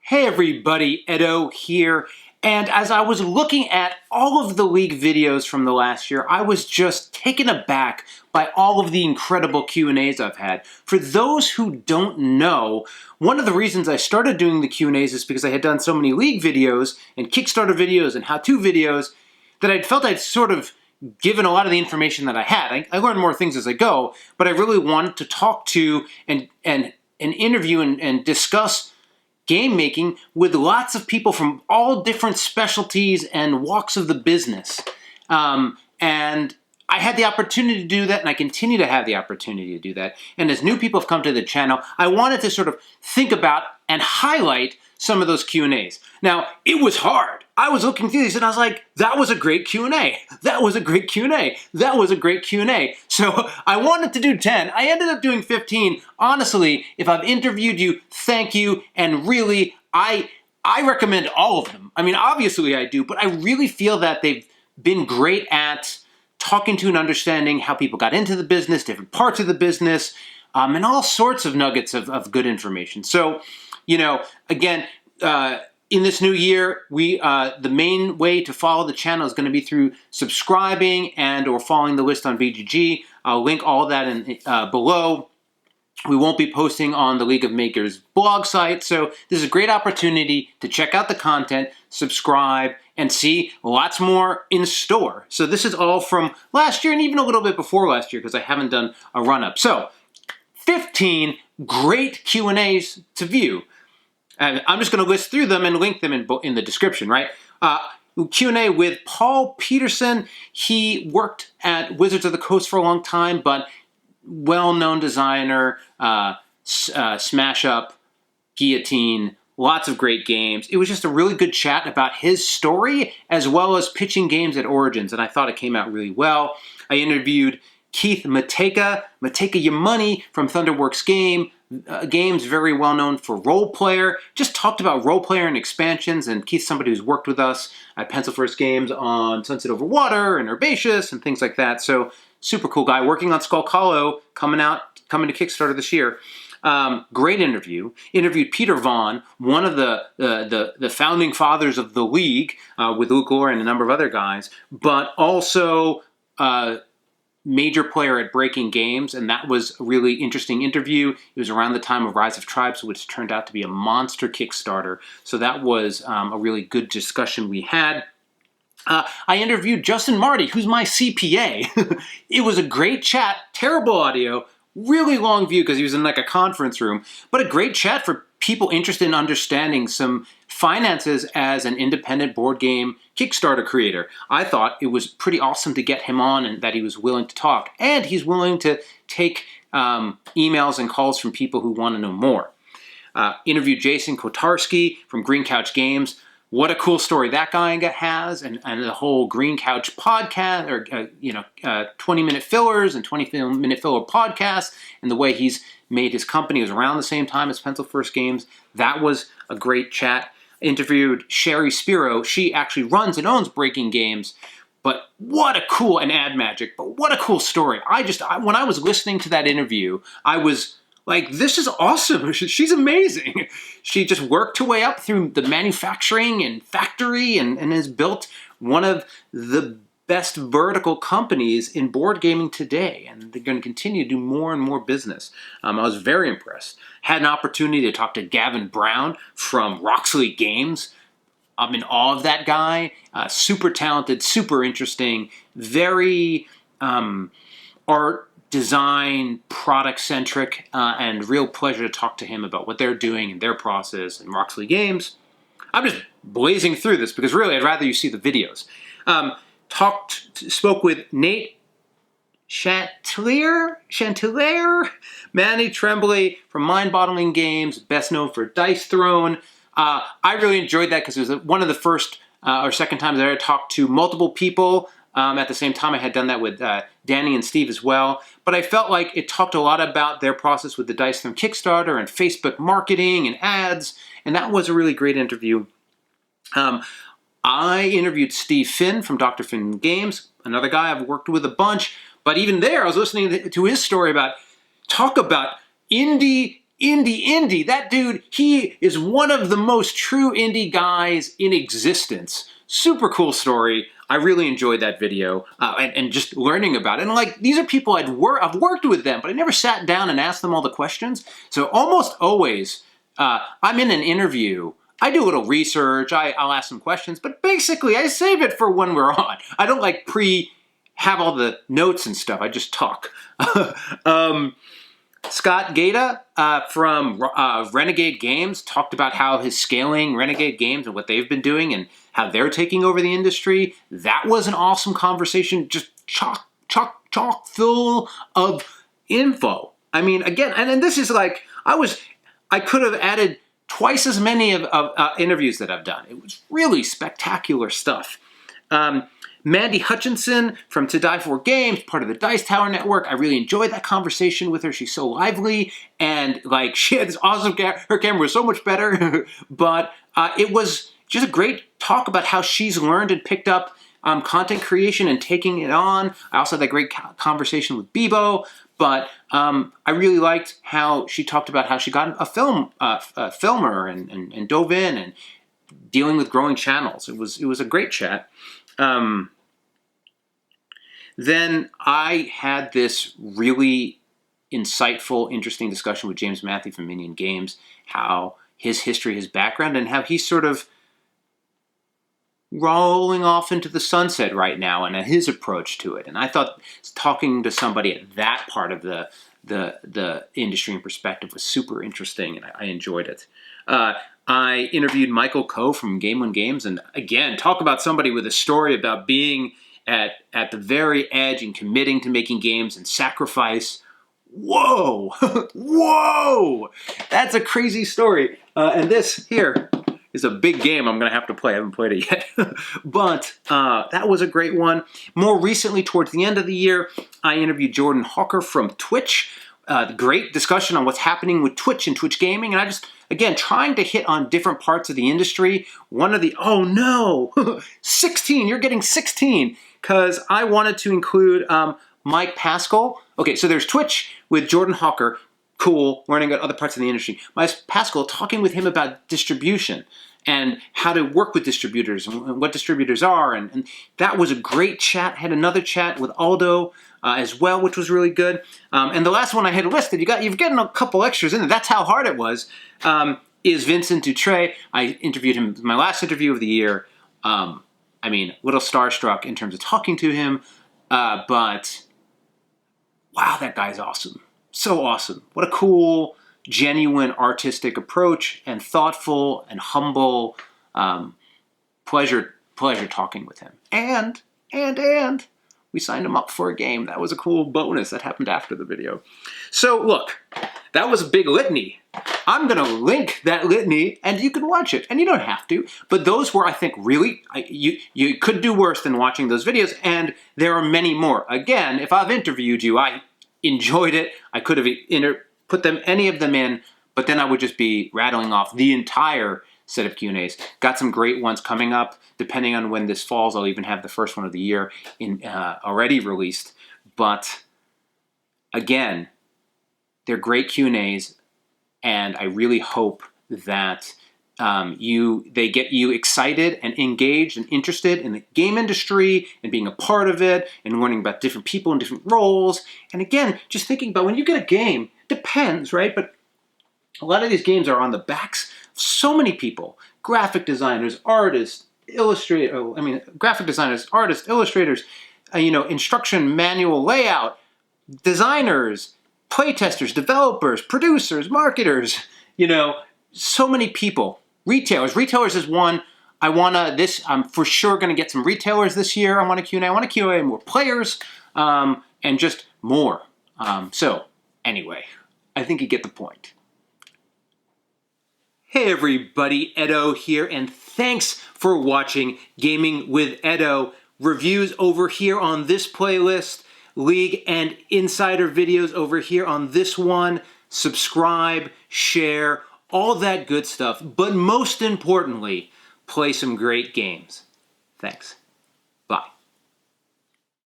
Hey everybody, Edo here, and as I was looking at all of the League videos from the last year, I was just taken aback by all of the incredible Q&As I've had. For those who don't know, one of the reasons I started doing the Q&As is because I had done so many League videos and Kickstarter videos and how-to videos that I felt I'd sort of given a lot of the information that I had. I learned more things as I go, but I really wanted to talk to and interview and discuss game making with lots of people from all different specialties and walks of the business. And I had the opportunity to do that, and I continue to have the opportunity to do that. And as new people have come to the channel, I wanted to sort of think about and highlight some of those Q&As. Now, it was hard. I was looking through these and I was like, that was a great Q&A. That was a great Q&A. That was a great Q&A. So I wanted to do 10. I ended up doing 15. Honestly, if I've interviewed you, thank you. And really, I recommend all of them. I mean, obviously I do, but I really feel that they've been great at talking to and understanding how people got into the business, different parts of the business, and all sorts of nuggets of good information. So, you know, again, in this new year, the main way to follow the channel is going to be through subscribing and or following the list on VGG. I'll link all that in below. We won't be posting on the League of Makers blog site, so this is a great opportunity to check out the content, subscribe, and see lots more in store. So this is all from last year and even a little bit before last year because I haven't done a run-up. So 15 great Q&As to view. And I'm just going to list through them and link them in the description, right? Q&A with Paul Peterson. He worked at Wizards of the Coast for a long time, but well-known designer, Smash Up, Guillotine, lots of great games. It was just a really good chat about his story as well as pitching games at Origins, and I thought it came out really well. I interviewed Keith Mateka, Mateka Your Money from Thunderworks Games, very well known for role player. Just talked about role player and expansions, and Keith's somebody who's worked with us at Pencil First Games on Sunset Over Water and Herbaceous and things like that. So super cool guy working on Skull Hollow, coming to Kickstarter this year. Great interview. Interviewed Peter Vaughan, one of the founding fathers of the League, with Luke Lore and a number of other guys, but also major player at Breaking Games, and that was a really interesting interview. It was around the time of Rise of Tribes, which turned out to be a monster Kickstarter. So that was a really good discussion we had. I interviewed Justin Marty, who's my CPA. It was a great chat, terrible audio, really long view because he was in like a conference room, but a great chat for people interested in understanding some finances as an independent board game Kickstarter creator. I thought it was pretty awesome to get him on and that he was willing to talk. And he's willing to take emails and calls from people who want to know more. Interviewed Jason Kotarsky from Green Couch Games. What a cool story that guy has, and the whole Green Couch podcast, or 20-minute fillers and 20-minute filler podcast, and the way he's made his company. It was around the same time as Pencil First Games. That was a great chat. Interviewed Sherry Spiro. She actually runs and owns Breaking Games. But what a cool, and Ad Magic, but what a cool story. When I was listening to that interview, I was like, this is awesome. She's amazing. She just worked her way up through the manufacturing and factory and has built one of the best vertical companies in board gaming today. And they're going to continue to do more and more business. I was very impressed. Had an opportunity to talk to Gavin Brown from Roxley Games. I'm in awe of that guy. Super talented, super interesting, very art, design, product-centric, and real pleasure to talk to him about what they're doing and their process and Roxley Games. I'm just blazing through this because really I'd rather you see the videos. Spoke with Nate Chantelier, Manny Tremblay from Mind Bottling Games, best known for Dice Throne. I really enjoyed that because it was one of the first or second times I ever talked to multiple people at the same time. I had done that with Danny and Steve as well. But I felt like it talked a lot about their process with the Dice Throne Kickstarter and Facebook marketing and ads, and that was a really great interview. I interviewed Steve Finn from Dr. Finn Games, another guy I've worked with a bunch, but even there I was listening to his story about indie indie. That dude, he is one of the most true indie guys in existence. Super cool story. I really enjoyed that video and just learning about it. And like, these are people I've worked with them, but I never sat down and asked them all the questions. So almost always, I'm in an interview. I do a little research. I'll ask some questions, but basically I save it for when we're on. I don't like have all the notes and stuff. I just talk. Scott Gata from Renegade Games talked about how his scaling Renegade Games and what they've been doing and how they're taking over the industry. That was an awesome conversation, just chock full of info. I mean, again, and this is like, I could have added twice as many of interviews that I've done. It was really spectacular stuff. Mandy Hutchinson from To Die For Games, part of the Dice Tower Network. I really enjoyed that conversation with her. She's so lively, and like, she had this awesome her camera was so much better. But it was just a great talk about how she's learned and picked up content creation and taking it on. I also had that great conversation with Bebo. But I really liked how she talked about how she got a filmer and dove in and dealing with growing channels. It was a great chat. Then I had this really insightful, interesting discussion with James Matthew from Minion Games, how his history, his background, and how he's sort of rolling off into the sunset right now and his approach to it. And I thought talking to somebody at that part of the industry and perspective was super interesting, and I enjoyed it. I interviewed Michael Coe from Minion Games, and again, talk about somebody with a story about being at the very edge and committing to making games and sacrifice. Whoa! Whoa! That's a crazy story. And this here is a big game I'm going to have to play. I haven't played it yet. But that was a great one. More recently, towards the end of the year, I interviewed Jordan Hawker from Twitch. Great discussion on what's happening with Twitch and Twitch gaming. And I just, again, trying to hit on different parts of the industry. One of the, oh no, 16, you're getting 16. Because I wanted to include Mike Pascal. Okay, so there's Twitch with Jordan Hawker. Cool, learning about other parts of the industry. Mike Pascal, talking with him about distribution and how to work with distributors and what distributors are. And that was a great chat. Had another chat with Aldo as well, which was really good. And the last one I had listed, you've gotten a couple extras in there. That's how hard it was, is Vincent Dutre. I interviewed him, my last interview of the year. I mean, a little starstruck in terms of talking to him, but wow, that guy's awesome. So awesome. What a cool, genuine, artistic approach, and thoughtful and humble. Pleasure talking with him. And we signed him up for a game. That was a cool bonus that happened after the video. So look, that was a big litany. I'm going to link that litany, and you can watch it. And you don't have to. But those were, I think, really, you could do worse than watching those videos. And there are many more. Again, if I've interviewed you, I enjoyed it. I could have put any of them in, but then I would just be rattling off the entire set of Q&As. Got some great ones coming up. Depending on when this falls, I'll even have the first one of the year already released. But again, they're great Q&As, and I really hope that they get you excited and engaged and interested in the game industry and being a part of it and learning about different people and different roles. And again, just thinking about when you get a game, depends, right? But a lot of these games are on the backs of so many people. Graphic designers, artists, graphic designers, artists, illustrators, instruction manual layout, designers, playtesters, developers, producers, marketers, so many people. Retailers is one. I'm for sure going to get some retailers this year. I want a Q&A. I want a Q&A more players, and just more. So anyway, I think you get the point. Hey everybody, Edo here, and thanks for watching Gaming with Edo. Reviews over here on this playlist, League and Insider videos over here on this one. Subscribe, share, all that good stuff. But most importantly, play some great games. Thanks. Bye.